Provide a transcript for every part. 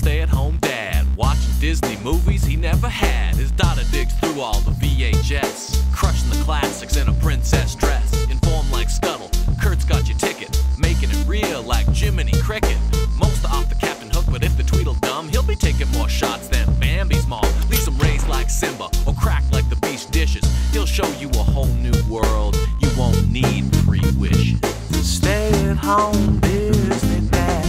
stay-at-home dad, watching Disney movies he never had. His daughter digs through all the VHS, crushing the classics in a princess dress. Informed like Scuttle, Kurt's got your ticket, making it real like Jiminy Cricket. Most are off the Captain Hook, but if the Tweedledum, he'll be taking more shots than Bambi's mom. Leaves him raised like Simba, or cracked like the beach dishes. He'll show you a whole new world, you won't need pre-wishes. Stay-at-home Disney dad.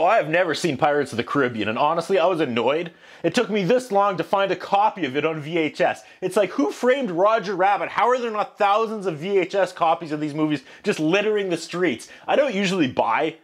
I've never seen Pirates of the Caribbean, and honestly, I was annoyed. It took me this long to find a copy of it on VHS. It's like, who framed Roger Rabbit? How are there not thousands of VHS copies of these movies just littering the streets? I don't usually buy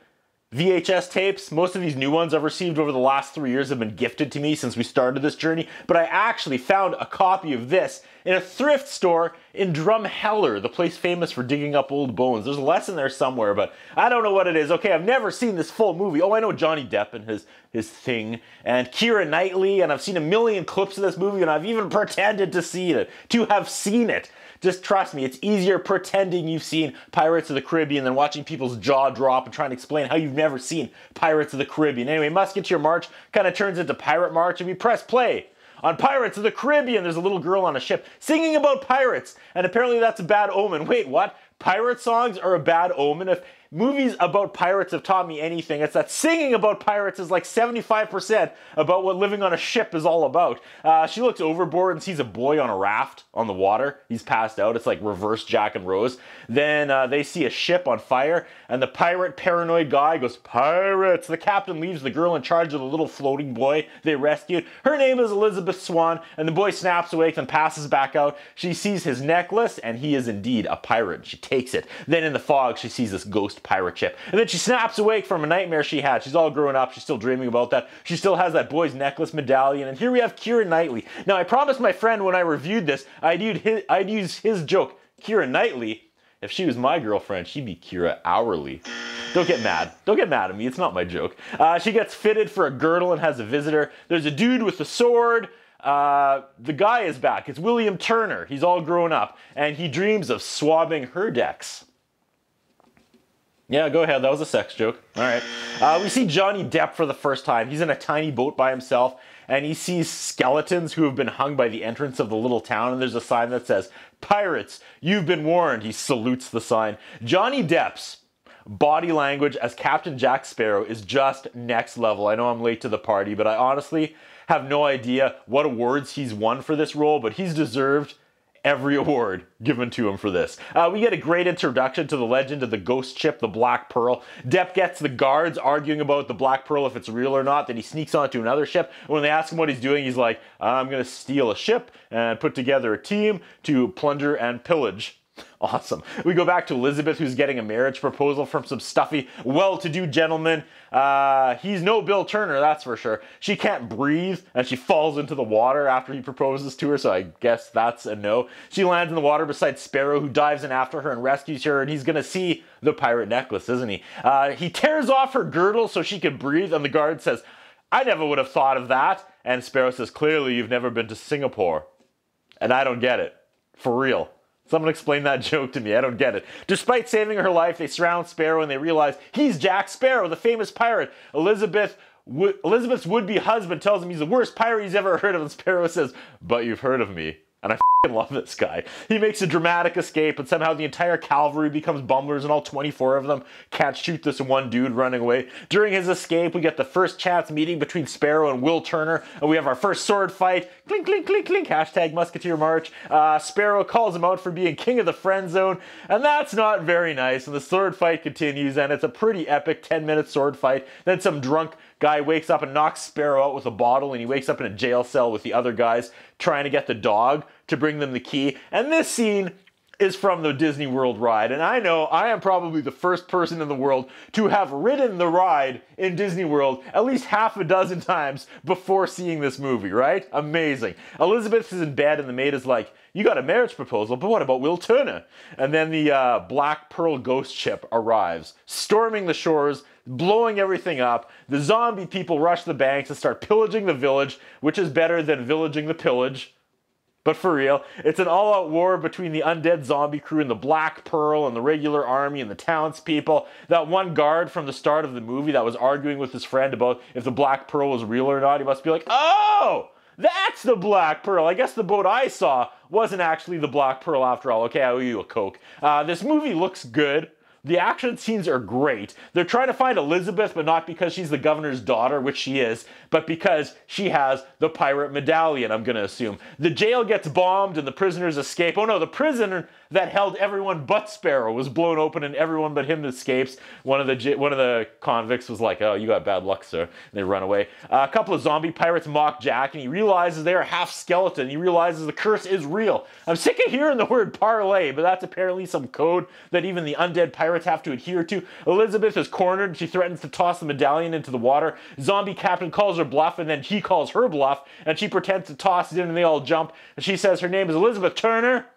VHS tapes. Most of these new ones I've received over the last 3 years have been gifted to me since we started this journey, but I actually found a copy of this in a thrift store in Drumheller, the place famous for digging up old bones. There's a lesson there somewhere, but I don't know what it is. Okay, I've never seen this full movie. Oh, I know Johnny Depp and his thing, and Keira Knightley, and I've seen a million clips of this movie, and I've even pretended to see it, to have seen it. Just trust me, it's easier pretending you've seen Pirates of the Caribbean than watching people's jaw drop and trying to explain how you've never seen Pirates of the Caribbean. Anyway, Musketeer March kind of turns into Pirate March, and we press play on Pirates of the Caribbean. There's a little girl on a ship singing about pirates, and apparently that's a bad omen. Wait, what? Pirate songs are a bad omen? If movies about pirates have taught me anything, it's that singing about pirates is like 75% about what living on a ship is all about. She looks overboard and sees a boy on a raft on the water. He's passed out. It's like reverse Jack and Rose. Then they see a ship on fire, and the pirate paranoid guy goes, "Pirates!" The captain leaves the girl in charge of the little floating boy they rescued. Her name is Elizabeth Swan, and the boy snaps awake and passes back out. She sees his necklace, and he is indeed a pirate. She takes it. Then in the fog, she sees this ghost pirate ship. And then she snaps awake from a nightmare she had. She's all grown up. She's still dreaming about that. She still has that boy's necklace medallion. And here we have Keira Knightley. Now, I promised my friend when I reviewed this, I'd use his joke. Keira Knightley, if she was my girlfriend, she'd be Keira Hourly. Don't get mad. Don't get mad at me. It's not my joke. She gets fitted for a girdle and has a visitor. There's a dude with a sword. The guy is back. It's William Turner. He's all grown up. And he dreams of swabbing her decks. Yeah, go ahead. That was a sex joke. All right. We see Johnny Depp for the first time. He's in a tiny boat by himself, and he sees skeletons who have been hung by the entrance of the little town, and there's a sign that says, "Pirates, you've been warned." He salutes the sign. Johnny Depp's body language as Captain Jack Sparrow is just next level. I know I'm late to the party, but I honestly have no idea what awards he's won for this role, but he's deserved every award given to him for this. We get a great introduction to the legend of the ghost ship, the Black Pearl. Depp gets the guards arguing about the Black Pearl, if it's real or not. Then he sneaks onto another ship. And when they ask him what he's doing, he's like, "I'm going to steal a ship and put together a team to plunder and pillage." Awesome. We go back to Elizabeth, who's getting a marriage proposal from some stuffy, well-to-do gentleman. He's no Bill Turner, that's for sure. She can't breathe, and she falls into the water after he proposes to her, so I guess that's a no. She lands in the water beside Sparrow, who dives in after her and rescues her, and he's gonna see the pirate necklace, isn't he? He tears off her girdle so she can breathe, and the guard says, "I never would have thought of that." And Sparrow says, "Clearly you've never been to Singapore." And I don't get it. For real. Someone explain that joke to me. I don't get it. Despite saving her life, they surround Sparrow and they realize he's Jack Sparrow, the famous pirate. Elizabeth's would-be husband tells him he's the worst pirate he's ever heard of, and Sparrow says, "But you've heard of me." And I love this guy. He makes a dramatic escape, and somehow the entire cavalry becomes bumblers, and all 24 of them can't shoot this one dude running away. During his escape, we get the first chance meeting between Sparrow and Will Turner, and we have our first sword fight. Clink, clink, clink, clink. Hashtag Musketeer March. Sparrow calls him out for being king of the friend zone, and that's not very nice. And the sword fight continues, and it's a pretty epic 10-minute sword fight. Then some drunk guy wakes up and knocks Sparrow out with a bottle, and he wakes up in a jail cell with the other guys trying to get the dog to bring them the key. And this scene is from the Disney World ride. And I know I am probably the first person in the world to have ridden the ride in Disney World at least half a dozen times before seeing this movie, right? Amazing. Elizabeth is in bed and the maid is like, you got a marriage proposal, but what about Will Turner? And then the Black Pearl ghost ship arrives, storming the shores, blowing everything up. The zombie people rush the banks and start pillaging the village, which is better than villaging the pillage. But for real, it's an all-out war between the undead zombie crew and the Black Pearl and the regular army and the townspeople. That one guard from the start of the movie that was arguing with his friend about if the Black Pearl was real or not, he must be like, oh! That's the Black Pearl. I guess the boat I saw wasn't actually the Black Pearl after all. Okay, I owe you a Coke. This movie looks good. The action scenes are great. They're trying to find Elizabeth, but not because she's the governor's daughter, which she is, but because she has the pirate medallion, I'm going to assume. The jail gets bombed and the prisoners escape. Oh no, the prison that held everyone but Sparrow was blown open and everyone but him escapes. One of the convicts was like, oh, you got bad luck, sir. And they run away. A couple of zombie pirates mock Jack and he realizes they are half skeleton. He realizes the curse is real. I'm sick of hearing the word parlay, but that's apparently some code that even the undead pirates have to adhere to. Elizabeth is cornered. She threatens to toss the medallion into the water. Zombie captain calls her bluff and then he calls her bluff and she pretends to toss it in and they all jump. And she says her name is Elizabeth Turner.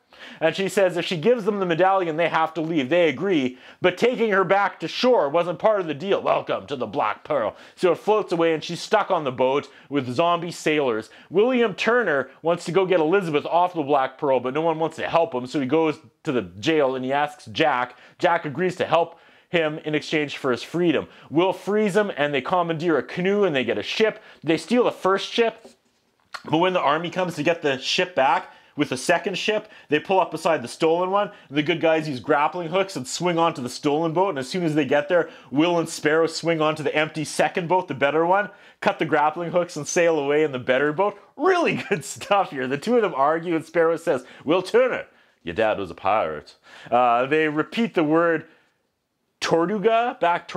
And she says if she gives them the medallion, they have to leave. They agree, but taking her back to shore wasn't part of the deal. Welcome to the Black Pearl. So it floats away and she's stuck on the boat with zombie sailors. William Turner wants to go get Elizabeth off the Black Pearl, but no one wants to help him, so he goes to the jail and he asks Jack. Jack agrees to help him in exchange for his freedom. Will frees him and they commandeer a canoe and they get a ship. They steal the first ship, but when the army comes to get the ship back, with the second ship, they pull up beside the stolen one. The good guys use grappling hooks and swing onto the stolen boat. And as soon as they get there, Will and Sparrow swing onto the empty second boat, the better one, cut the grappling hooks and sail away in the better boat. Really good stuff here. The two of them argue and Sparrow says, Will Turner, your dad was a pirate. They repeat the word Tortuga back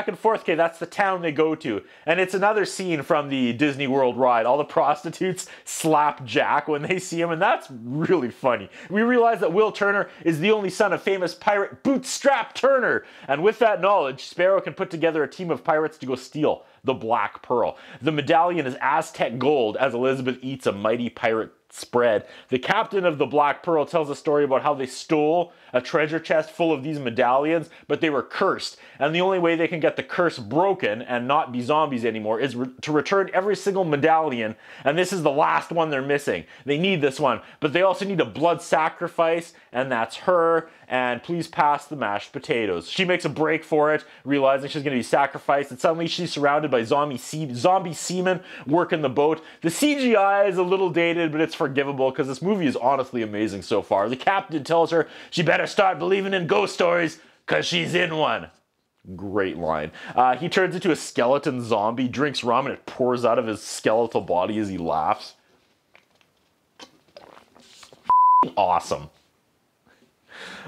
and forth. Okay, that's the town they go to. And it's another scene from the Disney World ride. All the prostitutes slap Jack when they see him, and that's really funny. We realize that Will Turner is the only son of famous pirate Bootstrap Turner. And with that knowledge, Sparrow can put together a team of pirates to go steal the Black Pearl. The medallion is Aztec gold as Elizabeth eats a mighty pirate spread. The captain of the Black Pearl tells a story about how they stole a treasure chest full of these medallions, but they were cursed. And the only way they can get the curse broken and not be zombies anymore is to return every single medallion. And this is the last one they're missing. They need this one, but they also need a blood sacrifice, and that's her. And please pass the mashed potatoes. She makes a break for it, realizing she's going to be sacrificed, and suddenly she's surrounded by zombie seamen working the boat. The CGI is a little dated, but it's forgivable because this movie is honestly amazing so far. The captain tells her she better start believing in ghost stories because she's in one. Great line. He turns into a skeleton zombie, drinks rum, and it pours out of his skeletal body as he laughs. Awesome.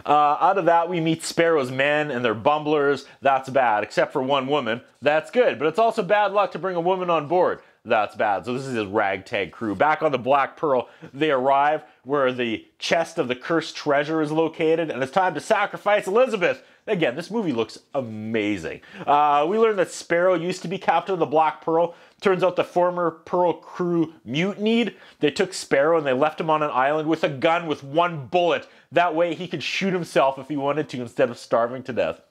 Out of that, we meet Sparrow's men, and they're bumblers. That's bad, except for one woman. That's good, but it's also bad luck to bring a woman on board. That's bad. So this is his ragtag crew. Back on the Black Pearl, they arrive where the chest of the cursed treasure is located, and it's time to sacrifice Elizabeth. Again, this movie looks amazing. We learn that Sparrow used to be captain of the Black Pearl. Turns out the former Pearl crew mutinied. They took Sparrow and they left him on an island with a gun with one bullet. That way he could shoot himself if he wanted to instead of starving to death.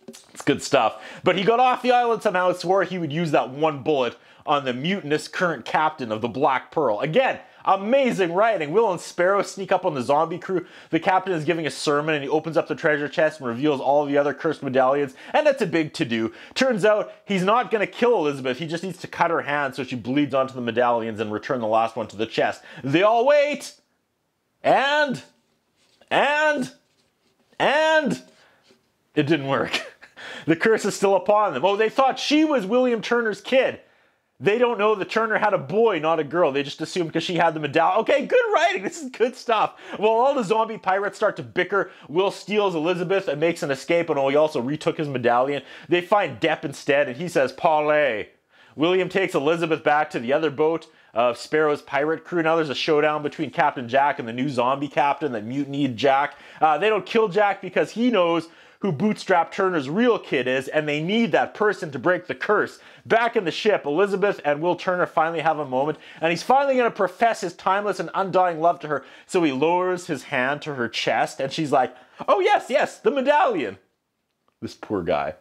It's good stuff. But he got off the island somehow and swore he would use that one bullet on the mutinous current captain of the Black Pearl. Again, amazing writing. Will and Sparrow sneak up on the zombie crew. The captain is giving a sermon and he opens up the treasure chest and reveals all the other cursed medallions, and that's a big to-do. Turns out he's not going to kill Elizabeth. He just needs to cut her hand so she bleeds onto the medallions and return the last one to the chest. They all wait. And it didn't work. The curse is still upon them. Oh, they thought she was William Turner's kid. They don't know that Turner had a boy, not a girl. They just assumed because she had the medallion. Okay, good writing. This is good stuff. Well, all the zombie pirates start to bicker. Will steals Elizabeth and makes an escape, and he also retook his medallion. They find Depp instead, and he says, "Parlay." William takes Elizabeth back to the other boat. of Sparrow's pirate crew. Now there's a showdown between Captain Jack and the new zombie captain that mutinied Jack. They don't kill Jack because he knows who Bootstrap Turner's real kid is, and they need that person to break the curse. Back in the ship, Elizabeth and Will Turner finally have a moment, and he's finally going to profess his timeless and undying love to her, so he lowers his hand to her chest, and she's like, oh yes, yes, the medallion. This poor guy.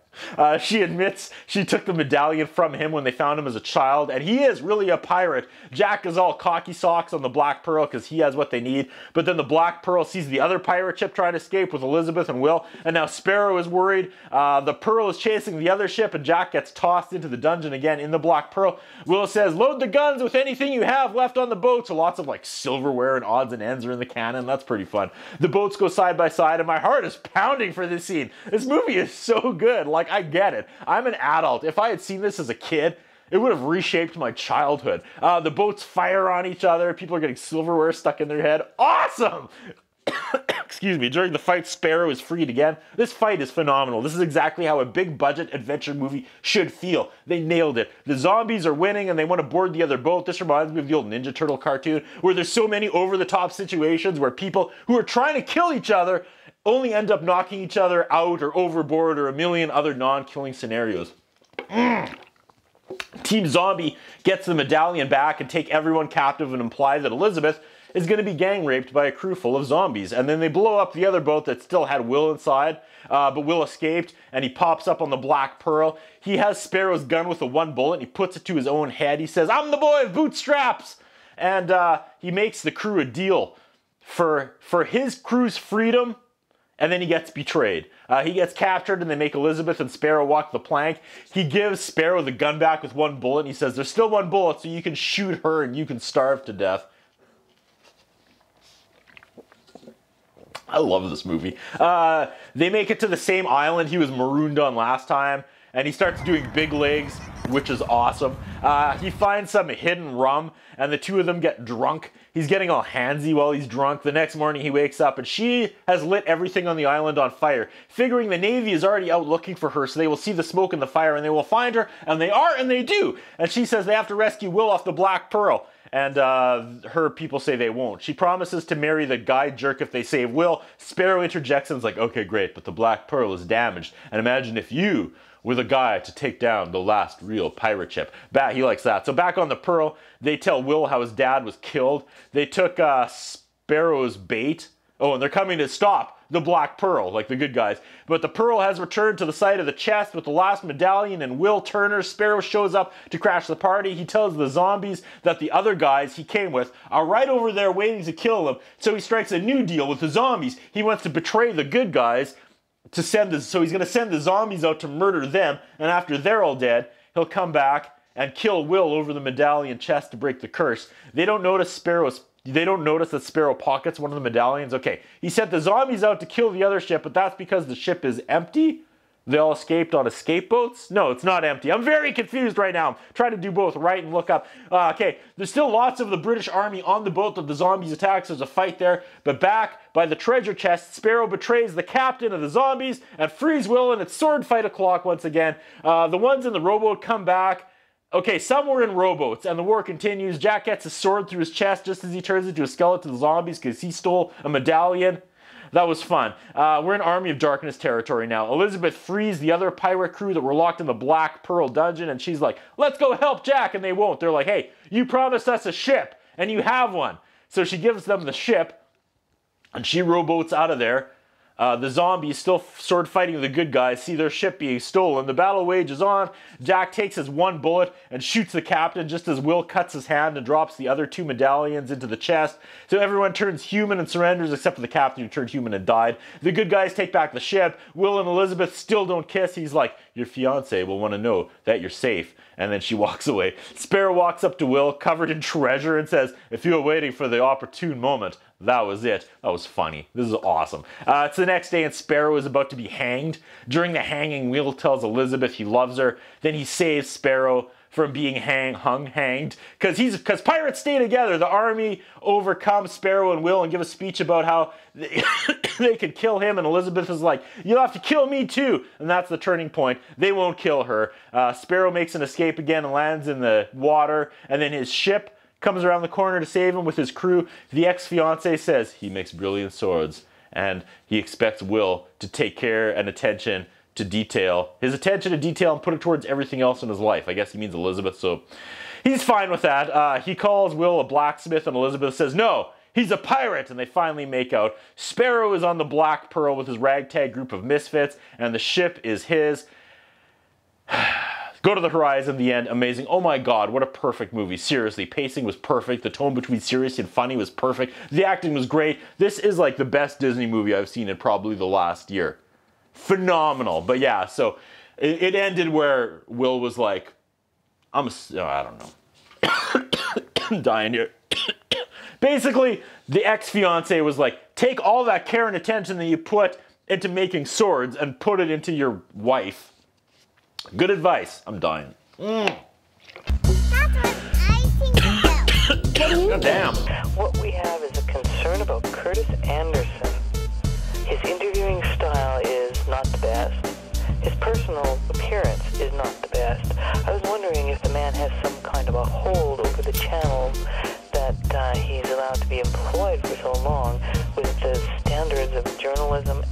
She admits she took the medallion from him when they found him as a child, and he is really a pirate. Jack is all cocky socks on the Black Pearl because he has what they need, but then the Black Pearl sees the other pirate ship trying to escape with Elizabeth and Will, and now Sparrow is worried. The Pearl is chasing the other ship, and Jack gets tossed into the dungeon again in the Black Pearl. Will says, load the guns with anything you have left on the boat, so lots of like silverware and odds and ends are in the cannon. That's pretty fun. The boats go side by side, and my heart is pounding for this scene. This movie is so good. Like, I get it. I'm an adult. If I had seen this as a kid, it would have reshaped my childhood. The boats fire on each other. People are getting silverware stuck in their head. Awesome! Excuse me. During the fight, Sparrow is freed again. This fight is phenomenal. This is exactly how a big budget adventure movie should feel. They nailed it. The zombies are winning and they want to board the other boat. This reminds me of the old Ninja Turtle cartoon where there's so many over-the-top situations where people who are trying to kill each other only end up knocking each other out or overboard or a million other non-killing scenarios. Team Zombie gets the medallion back and take everyone captive and imply that Elizabeth is going to be gang raped by a crew full of zombies. And then they blow up the other boat that still had Will inside, but Will escaped and he pops up on the Black Pearl. He has Sparrow's gun with the one bullet and he puts it to his own head. He says, I'm the boy of bootstraps! And he makes the crew a deal for his crew's freedom. And then he gets betrayed. He gets captured and they make Elizabeth and Sparrow walk the plank. He gives Sparrow the gun back with one bullet and he says, there's still one bullet so you can shoot her and you can starve to death. I love this movie. They make it to the same island he was marooned on last time. And he starts doing big legs, which is awesome. He finds some hidden rum, and the two of them get drunk. He's getting all handsy while he's drunk. The next morning he wakes up, and she has lit everything on the island on fire, figuring the Navy is already out looking for her, so they will see the smoke and the fire, and they will find her, and they are, and they do. And she says they have to rescue Will off the Black Pearl. And her people say they won't. She promises to marry the guy jerk if they save Will. Sparrow interjects and is like, okay, great, but the Black Pearl is damaged. And imagine if you were the guy to take down the last real pirate ship. He likes that. So back on the Pearl, they tell Will how his dad was killed. They took Sparrow's bait. Oh, and they're coming to stop the Black Pearl, like the good guys. But the Pearl has returned to the site of the chest with the last medallion and Will Turner. Sparrow shows up to crash the party. He tells the zombies that the other guys he came with are right over there waiting to kill him. So he strikes a new deal with the zombies. He wants to betray the good guys to so he's going to send the zombies out to murder them. And after they're all dead, he'll come back and kill Will over the medallion chest to break the curse. They don't notice that Sparrow pockets one of the medallions. Okay, he sent the zombies out to kill the other ship, but that's because the ship is empty? They all escaped on escape boats? No, it's not empty. I'm very confused right now. I'm trying to do both right and look up. Okay, there's still lots of the British Army on the boat that the zombies attack, so there's a fight there. But back by the treasure chest, Sparrow betrays the captain of the zombies and frees Will, and it's sword fight o'clock once again. The ones in the rowboat come back. Okay, some were in rowboats, and the war continues. Jack gets his sword through his chest just as he turns into a skeleton of zombies because he stole a medallion. That was fun. We're in Army of Darkness territory now. Elizabeth frees the other pirate crew that were locked in the Black Pearl dungeon, and she's like, let's go help Jack, and they won't. They're like, hey, you promised us a ship, and you have one. So she gives them the ship, and she rowboats out of there. The zombies, still sword fighting the good guys, see their ship being stolen. The battle wages on. Jack takes his one bullet and shoots the captain just as Will cuts his hand and drops the other two medallions into the chest. So everyone turns human and surrenders except for the captain who turned human and died. The good guys take back the ship. Will and Elizabeth still don't kiss. He's like, your fiance will want to know that you're safe. And then she walks away. Sparrow walks up to Will, covered in treasure, and says, if you were waiting for the opportune moment, that was it. That was funny. This is awesome. It's the next day and Sparrow is about to be hanged. During the hanging, Will tells Elizabeth he loves her. Then he saves Sparrow from being hanged. Because pirates stay together. The army overcomes Sparrow and Will and give a speech about how they could kill him. And Elizabeth is like, you'll have to kill me too. And that's the turning point. They won't kill her. Sparrow makes an escape again and lands in the water. And then his ship comes around the corner to save him with his crew. The ex-fiance says he makes brilliant swords, and he expects Will to take care and attention to detail, his attention to detail, and put it towards everything else in his life. I guess he means Elizabeth, so he's fine with that. He calls Will a blacksmith, and Elizabeth says, no, he's a pirate, and they finally make out. Sparrow is on the Black Pearl with his ragtag group of misfits, and the ship is his. Go to the Horizon, the end, amazing. Oh my god, what a perfect movie. Seriously, pacing was perfect. The tone between serious and funny was perfect. The acting was great. This is like the best Disney movie I've seen in probably the last year. Phenomenal. But yeah, so it ended where Will was like, I don't know. I'm dying here. Basically, the ex-fiance was like, take all that care and attention that you put into making swords and put it into your wife. Good advice. I'm dying. That's what I think about. God damn. What we have is a concern about Curtis Anderson. His interviewing style is not the best. His personal appearance is not the best. I was wondering if the man has some kind of a hold over the channel that he's allowed to be employed for so long with the standards of journalism